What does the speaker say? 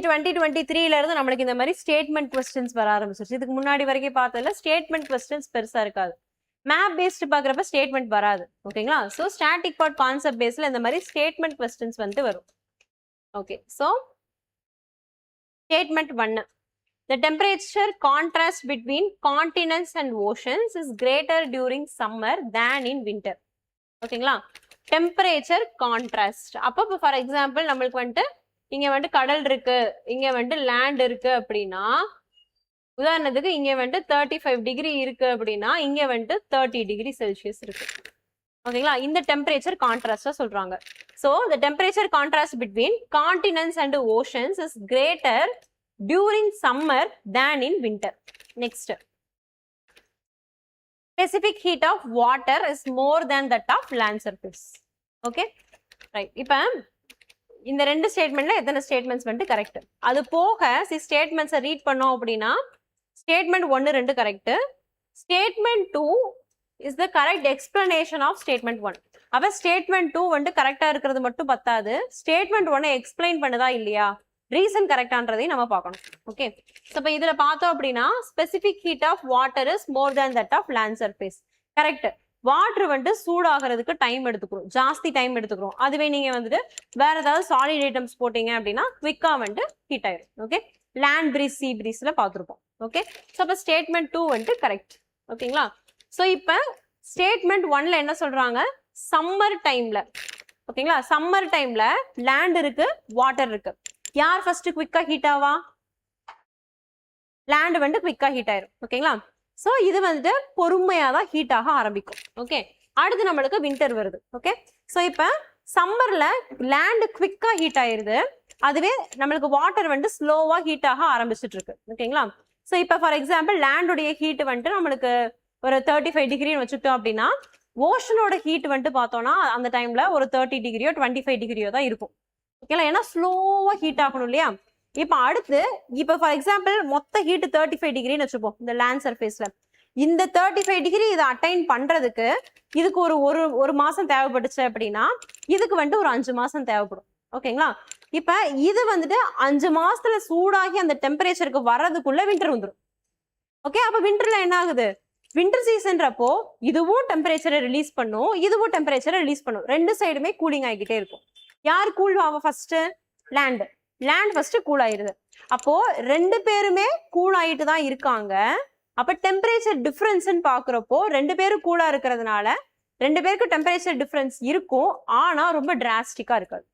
2023ல இருந்து நம்மளுக்கு இந்த மாதிரி ஸ்டேட்மெண்ட் கொஸ்டின்ஸ் வர ஆரம்பிச்சிருச்சு. இதுக்கு முன்னாடி வரைக்கும் பார்த்ததுல ஸ்டேட்மெண்ட் கொஸ்டின்ஸ் பெருசா இருக்காது. மேப் பேஸ்டு பாக்குறப்ப ஸ்டேட்மெண்ட் வராது. ஓகேங்களா? ஸோ ஸ்டாட்டிக் பார்ட் கான்செப்ட் பேஸ்ல இந்த மாதிரி ஸ்டேட்மெண்ட் கொஸ்டின்ஸ் வந்து வரும். Okay, so statement 1. The temperature contrast between continents and oceans is greater during summer than in winter. ஓகேங்களா? Temperature contrast. அப்போ ஃபார் எக்ஸாம்பிள் நம்மளுக்கு வந்துட்டு இங்க வந்துட்டு கடல் இருக்கு, இங்க வந்துட்டு லேண்ட் இருக்கு அப்படின்னா, உதாரணத்துக்கு இங்க வந்துட்டு 35 டிகிரி இருக்கு அப்படின்னா இங்க வந்துட்டு 30 டிகிரி செல்சியஸ் இருக்கு. ஓகேங்களா? இந்த டெம்பரேச்சர் கான்ட்ராஸ்டா சொல்றாங்க. So the temperature contrast between continents and oceans is greater during summer than in winter. Next, specific heat of water is more than that of land surface. Okay, right. இப்ப இந்த ரெண்டு ஸ்டேட்மெண்ட்ல எத்தனை statements வந்து correct? அது போக ஸ்டேட்மெண்ட்ஸை read பண்ணோம் அப்படின்னா statement 1 2 correct, statement 2 is the correct explanation of statement 1. அப்ப ஸ்டேட்மெண்ட் 2 வந்து கரெக்டா இருக்கிறது மட்டும் பத்தாது, ஸ்டேட்மெண்ட் 1 எக்ஸ்பிளைன் பண்ணுதா இல்லையா, ரீசன் கரெக்டான்றதையும் நம்ம பார்க்கணும். ஓகே, ஸோ இப்போ இதுல பார்த்தோம் அப்படின்னா specific heat of water is more than that of land surface. Correct. Water வந்துட்டு சூடாகிறதுக்கு டைம் எடுத்துக்கிறோம், ஜாஸ்தி டைம் எடுத்துக்கிறோம். அதுவே நீங்க வந்துட்டு வேற ஏதாவது சாலிட் ஐட்டம்ஸ் போட்டீங்க அப்படின்னா குவிக்கா வந்துட்டு ஹீட் ஆயிடும். ஓகே, லேண்ட் பிரீஸ் சி பிரீஸ்ல பார்த்துருப்போம். ஓகே, ஸோ இப்போ ஸ்டேட்மெண்ட் 2 வந்துட்டு கரெக்ட். ஓகேங்களா? ஸோ இப்போ ஸ்டேட்மெண்ட் 1ல என்ன சொல்றாங்க, சம்மர் டைம்ல, ஓகேங்களா, சம்மர் டைம்ல லேண்ட் இருக்கு, வாட்டர் இருக்கு. யார் ஃபர்ஸ்ட் குவிக்கா ஹீட் ஆவா? லேண்ட் வந்து குவிக்கா ஹீட் ஆயிரும். ஓகேங்களா? ஸோ இது வந்துட்டு பொறுமையா தான் ஹீட் ஆக ஆரம்பிக்கும். ஓகே, அடுத்து நம்மளுக்கு வின்டர் வருது. ஓகே, ஸோ இப்போ சம்மர்ல லேண்ட் குவிக்கா ஹீட் ஆயிருது, அதுவே நம்மளுக்கு வாட்டர் வந்து ஸ்லோவா ஹீட் ஆக ஆரம்பிச்சுட்டு இருக்கு. ஓகேங்களா? ஸோ இப்போ ஃபார் எக்ஸாம்பிள் லேண்டுடைய ஹீட் வந்துட்டு நம்மளுக்கு ஒரு 35 டிகிரின்னு வச்சுட்டோம் அப்படின்னா ஓஷனோட ஹீட் வந்துட்டு பார்த்தோம்னா அந்த டைம்ல ஒரு 30 டிகிரியோ 25 டிகிரியோ தான் இருக்கும். ஓகேங்களா? ஏன்னா ஸ்லோவா ஹீட் ஆகணும் இல்லையா? இப்போ அடுத்து இப்போ ஃபார் எக்ஸாம்பிள் மொத்த ஹீட் 35 டிகிரின்னு வச்சுப்போம் இந்த லேண்ட் சர்ஃபேஸ்ல. இந்த 35 டிகிரி இதை அட்டைன் பண்றதுக்கு இதுக்கு ஒரு மாசம் தேவைப்பட்டுச்சு அப்படின்னா இதுக்கு வந்துட்டு ஒரு 5 மாசம் தேவைப்படும். ஓகேங்களா? இப்ப இது வந்துட்டு 5 மாசத்துல சூடாகி அந்த டெம்பரேச்சருக்கு வர்றதுக்குள்ள வின்டர் வந்துடும். ஓகே, அப்ப வின்டர்ல என்ன ஆகுது, வின்டர் சீசன்றப்போ இதுவும் டெம்பரேச்சரை ரிலீஸ் பண்ணும், இதுவும் டெம்பரேச்சரை ரிலீஸ் பண்ணும், ரெண்டு சைடுமே கூலிங் ஆகிக்கிட்டே இருக்கும். யார் கூல் ஆவா ஃபர்ஸ்ட்? லேண்ட் ஃபர்ஸ்ட் கூல் ஆயிருது. அப்போ ரெண்டு பேருமே கூல் ஆயிட்டு தான் இருக்காங்க. அப்ப டெம்பரேச்சர் டிஃபரன்ஸ்ன்னு பாக்குறப்போ ரெண்டு பேரும் கூலா இருக்கிறதுனால ரெண்டு பேருக்கு டெம்பரேச்சர் டிஃபரன்ஸ் இருக்கும், ஆனா ரொம்ப டிராஸ்டிக்கா இருக்காது.